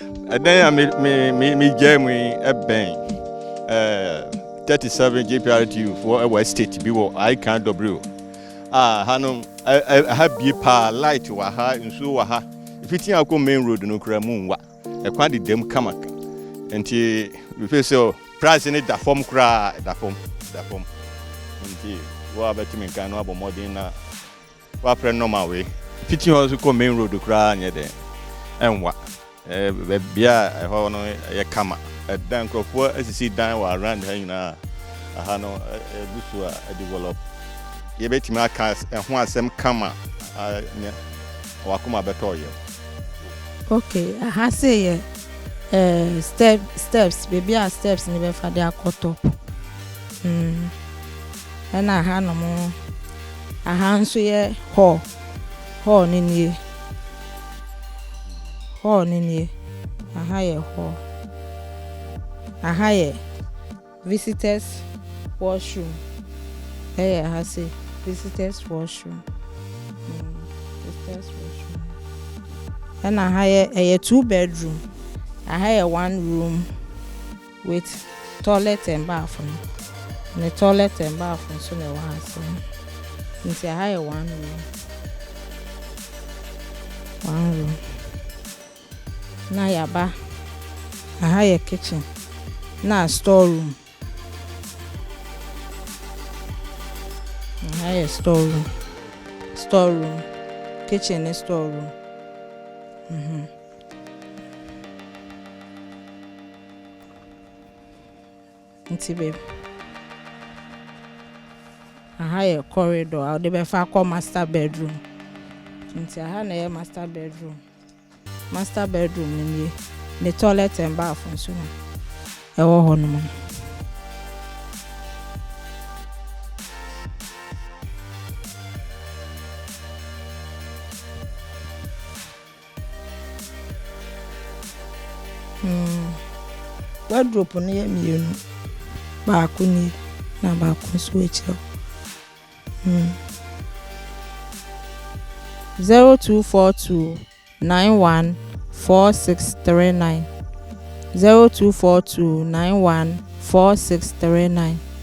And then me Jeremy a bang 37 GPRTU for a state be what Ayi Kai Doblo. Hanum I have be pa light wa ha nso wa ha. If it go main road no kra mu nwa. E kwa de dem kamaka. Enti we feel so price in da form kra da form. Enti wa betimi kan no abomodin na wa pre normal way. If it also go main road kra nya de enwa. Bia ho no ye kama dan krofo asisi dan wa around ha nyina aha no busu a develop ye betimi aka ho asem kama nya wa kuma beto ye. Okay, aha say steps baby are steps ni be fa dey akotop na aha no mo aha nso ye hall ni nie hall ni nie aha ye hall aha ye visitors washroom aha say visitors washroom visitors washroom and aha ye 2 bedroom aha ye 1 room with toilet and bathroom and the toilet and bathroom so na wa so nti aha ye 1 room na yaba aha ye kitchen na storeroom aha ye storeroom kitchen and storeroom nti babe aha ye corridor I dey be fa call master bedroom nti aha na ye master bedroom ni the toilet and bathroom so na e wo ho no mo wardrobe no ye mienu ba ko ni na ba ko so e chiro 0242 91 4639 0242 91 4639